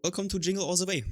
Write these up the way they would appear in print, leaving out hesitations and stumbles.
Welcome to Jingle All the Way,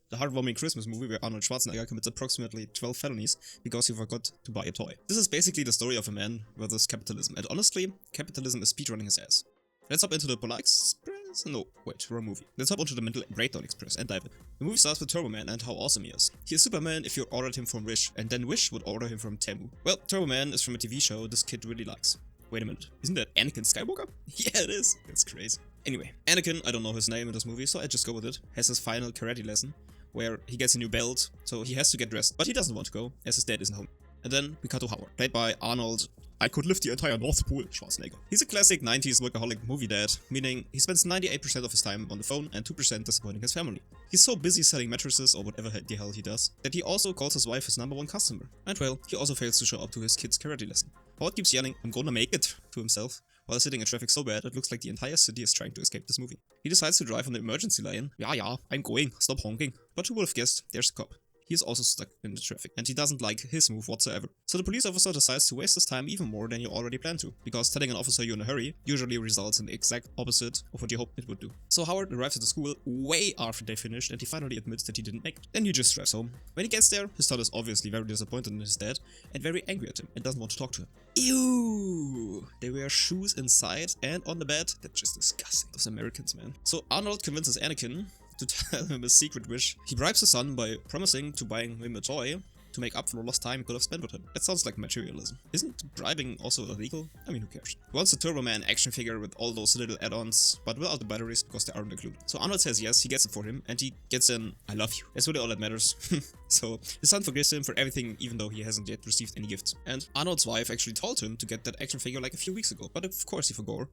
the heartwarming Christmas movie where Arnold Schwarzenegger commits approximately 12 felonies because he forgot to buy a toy. This is basically the story of a man versus capitalism, and honestly, capitalism is speedrunning his ass. Let's hop into the Polar Express? No, wait, wrong movie. Let's hop onto the Mental Breakdown Express and dive in. The movie starts with Turbo Man and how awesome he is. He is Superman if you ordered him from Wish, and then Wish would order him from Temu. Well, Turbo Man is from a TV show this kid really likes. Wait a minute, isn't that Anakin Skywalker? Yeah, it is. That's crazy. Anyway, Anakin, I don't know his name in this movie, so I just go with it, has his final karate lesson, where he gets a new belt, so he has to get dressed, but he doesn't want to go, as his dad isn't home. And then we cut to Howard, played by Arnold, I could lift the entire North Pole, Schwarzenegger. He's a classic 90s workaholic movie dad, meaning he spends 98% of his time on the phone and 2% disappointing his family. He's so busy selling mattresses or whatever the hell he does, that he also calls his wife his #1 customer. And well, he also fails to show up to his kid's karate lesson. Howard keeps yelling, I'm gonna make it, to himself, while sitting in traffic so bad it looks like the entire city is trying to escape this movie. He decides to drive on the emergency lane. Yeah, I'm going, stop honking. But who would have guessed, there's a cop. He is also stuck in the traffic, and he doesn't like his move whatsoever. So the police officer decides to waste his time even more than you already planned to, because telling an officer you're in a hurry usually results in the exact opposite of what you hoped it would do. So Howard arrives at the school way after they finished, and he finally admits that he didn't make it. Then he just drives home. When he gets there, his son is obviously very disappointed in his dad, and very angry at him, and doesn't want to talk to him. Ew! They wear shoes inside and on the bed. That's just disgusting. Those Americans, man. So Arnold convinces Anakin to tell him a secret wish. He bribes his son by promising to buying him a toy to make up for lost time he could have spent with him. That sounds like materialism. Isn't bribing also illegal? I mean, who cares? He wants a Turbo Man action figure with all those little add-ons, but without the batteries because they aren't included. So Arnold says yes, he gets it for him, and he gets an I love you. That's really all that matters. So his son forgives him for everything even though he hasn't yet received any gifts. And Arnold's wife actually told him to get that action figure like a few weeks ago, but of course he forgot.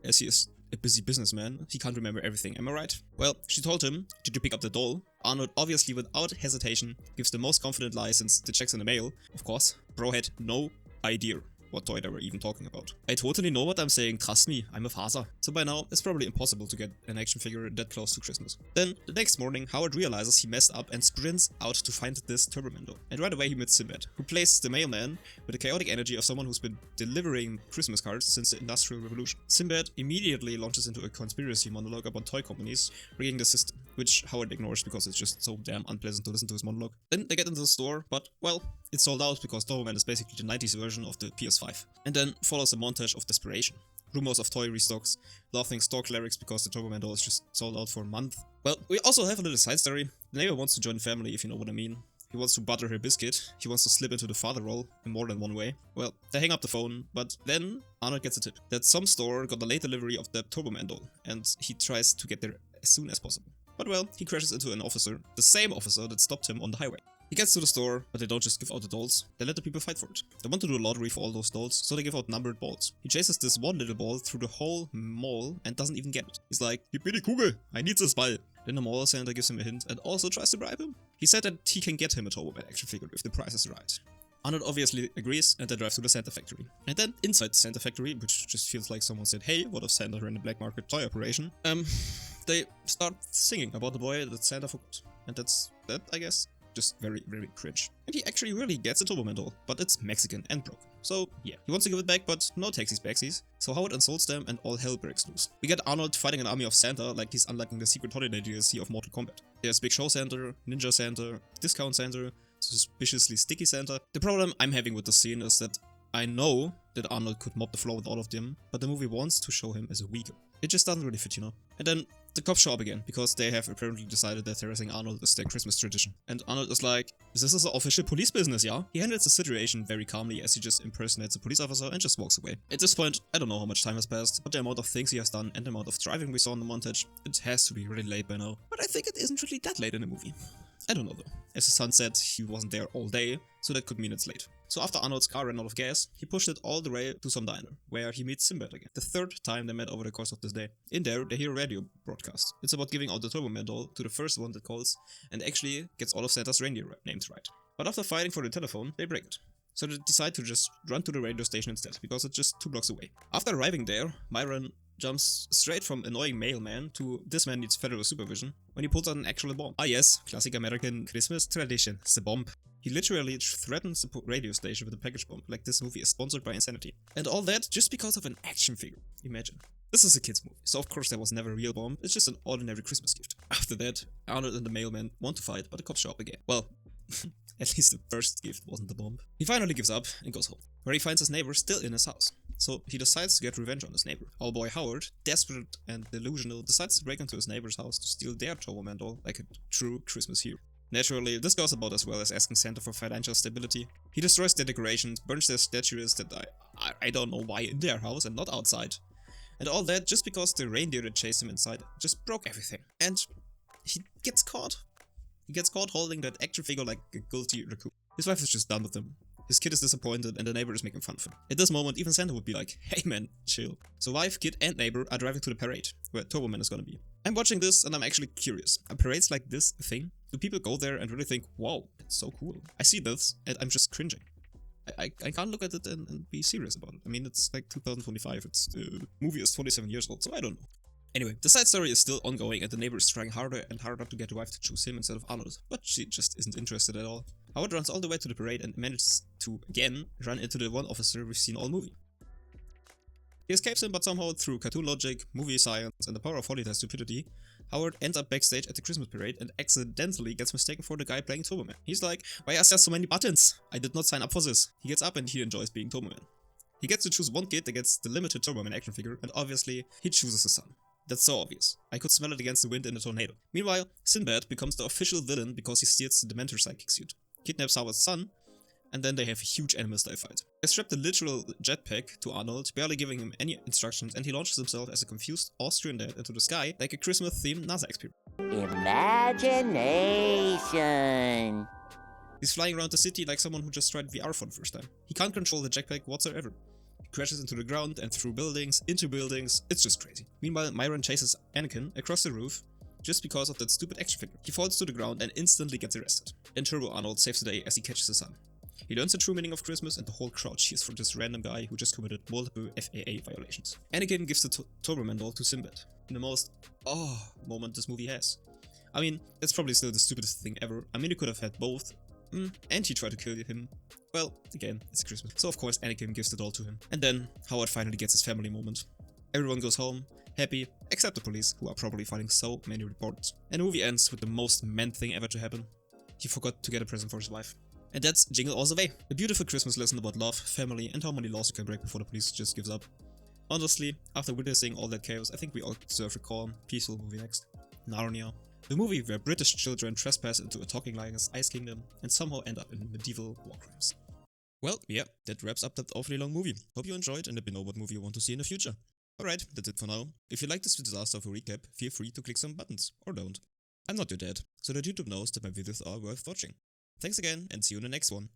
As he is a busy businessman, he can't remember everything, am I right? Well, she told him, did you pick up the doll? Arnold, obviously without hesitation, gives the most confident lie since the check's in the mail. Of course, bro had no idea what toy they were even talking about. I totally know what I'm saying, trust me, I'm a father. So by now, it's probably impossible to get an action figure that close to Christmas. Then, the next morning, Howard realizes he messed up and sprints out to find this Turbo Man doll. And right away he meets Sinbad, who plays the mailman with the chaotic energy of someone who's been delivering Christmas cards since the Industrial Revolution. Sinbad immediately launches into a conspiracy monologue about toy companies rigging the system, which Howard ignores because it's just so damn unpleasant to listen to his monologue. Then they get into the store, but, well, it's sold out because Turbo Man is basically the 90s version of the PS5. And then follows a montage of desperation. Rumors of toy restocks, laughing store clerics because the Turbo Man doll is just sold out for a month. Well, we also have a little side story. The neighbor wants to join the family, if you know what I mean. He wants to butter her biscuit, he wants to slip into the father role in more than one way. Well, they hang up the phone, but then Arnold gets a tip that some store got a late delivery of the Turbo Man doll, and he tries to get there as soon as possible. But well, he crashes into an officer, the same officer that stopped him on the highway. He gets to the store, but they don't just give out the dolls, they let the people fight for it. They want to do a lottery for all those dolls, so they give out numbered balls. He chases this one little ball through the whole mall and doesn't even get it. He's like, gib mir die Kugel, I need this Ball. Then the mall Santa gives him a hint and also tries to bribe him. He said that he can get him a Turbo Man action figure if the price is right. Arnold obviously agrees, and they drive to the Santa factory. And then inside the Santa factory, which just feels like someone said, hey, what if Santa ran a black market toy operation? They start singing about the boy that Santa forgot. And that's that, I guess. Just very, very cringe. And he actually really gets a Turbo Man doll, but it's Mexican and broken. So yeah, he wants to give it back, but no taxies backsies. So Howard insults them and all hell breaks loose. We get Arnold fighting an army of Santa like he's unlocking the secret holiday DLC of Mortal Kombat. There's Big Show Santa, Ninja Santa, Discount Santa, suspiciously sticky Santa. The problem I'm having with the scene is that I know that Arnold could mop the floor with all of them, but the movie wants to show him as a weaker. It just doesn't really fit, you know? And then the cops show up again, because they have apparently decided that harassing Arnold is their Christmas tradition. And Arnold is like, this is an official police business, yeah? He handles the situation very calmly as he just impersonates a police officer and just walks away. At this point, I don't know how much time has passed, but the amount of things he has done and the amount of driving we saw in the montage, it has to be really late by now. But I think it isn't really that late in the movie. I don't know though. As his son said, he wasn't there all day, so that could mean it's late. So after Arnold's car ran out of gas, he pushed it all the way to some diner, where he meets Sinbad again. The third time they met over the course of this day. In there, they hear a radio broadcast. It's about giving out the Turbo Man doll to the first one that calls, and actually gets all of Santa's reindeer names right. But after fighting for the telephone, they break it. So they decide to just run to the radio station instead, because it's just 2 blocks away. After arriving there, Myron jumps straight from annoying mailman to this man needs federal supervision when he pulls out an actual bomb. Ah yes, classic American Christmas tradition, the bomb. He literally threatens the radio station with a package bomb, like this movie is sponsored by insanity. And all that just because of an action figure. Imagine. This is a kid's movie, so of course there was never a real bomb, it's just an ordinary Christmas gift. After that, Arnold and the mailman want to fight, but the cops show up again. Well, at least the first gift wasn't the bomb. He finally gives up and goes home, where he finds his neighbor still in his house. So he decides to get revenge on his neighbor. Our boy Howard, desperate and delusional, decides to break into his neighbor's house to steal their Turbo Man doll like a true Christmas hero. Naturally, this goes about as well as asking Santa for financial stability. He destroys their decorations, burns their statues that I don't know why in their house and not outside. And all that just because the reindeer that chased him inside just broke everything. And he gets caught. He gets caught holding that action figure like a guilty raccoon. His wife is just done with him. His kid is disappointed and the neighbor is making fun of him. At this moment, even Santa would be like, hey man, chill. So wife, kid and neighbor are driving to the parade, where Turbo Man is gonna be. I'm watching this and I'm actually curious. Are parades like this a thing? Do people go there and really think, wow, that's so cool? I see this and I'm just cringing. I can't look at it and be serious about it. I mean, it's like 2025, the movie is 27 years old, so I don't know. Anyway, the side story is still ongoing and the neighbor is trying harder and harder to get the wife to choose him instead of Arnold, but she just isn't interested at all. Howard runs all the way to the parade and manages to, again, run into the one officer we've seen all movie. He escapes him, but somehow through cartoon logic, movie science, and the power of Hollywood stupidity, Howard ends up backstage at the Christmas parade and accidentally gets mistaken for the guy playing Turbo Man. He's like, why are there so many buttons? I did not sign up for this. He gets up and he enjoys being Turbo Man. He gets to choose one kid that gets the limited Turbo Man action figure, and obviously, he chooses his son. That's so obvious. I could smell it against the wind in a tornado. Meanwhile, Sinbad becomes the official villain because he steals the Dementor psychic suit, kidnaps Howard's son, and then they have a huge animal-style fight. They strap the literal jetpack to Arnold, barely giving him any instructions, and he launches himself as a confused Austrian dad into the sky like a Christmas-themed NASA experiment. Imagination. He's flying around the city like someone who just tried VR for the first time. He can't control the jetpack whatsoever. He crashes into the ground and through buildings, into buildings, it's just crazy. Meanwhile, Myron chases Anakin across the roof just because of that stupid action figure. He falls to the ground and instantly gets arrested. Then Turbo Arnold saves the day as he catches his son. He learns the true meaning of Christmas and the whole crowd cheers for this random guy who just committed multiple FAA violations. Anakin gives the Turbo Man doll to Sinbad, in the most moment this movie has. I mean, it's probably still the stupidest thing ever. I mean, you could have had both, and he tried to kill him. Well, again, it's Christmas, so of course Anakin gives the doll to him. And then Howard finally gets his family moment. Everyone goes home, happy, except the police, who are probably filing so many reports. And the movie ends with the most man thing ever to happen. He forgot to get a present for his wife. And that's Jingle All the Way, a beautiful Christmas lesson about love, family, and how many laws you can break before the police just gives up. Honestly, after witnessing all that chaos, I think we all deserve a calm, peaceful movie next. Narnia. The movie where British children trespass into a talking lion's ice kingdom and somehow end up in medieval war crimes. Well, yeah, that wraps up that awfully long movie. Hope you enjoyed and let me know what movie you want to see in the future. Alright, that's it for now. If you like this disaster of a recap, feel free to click some buttons, or don't. I'm not your dad, so that YouTube knows that my videos are worth watching. Thanks again, and see you in the next one.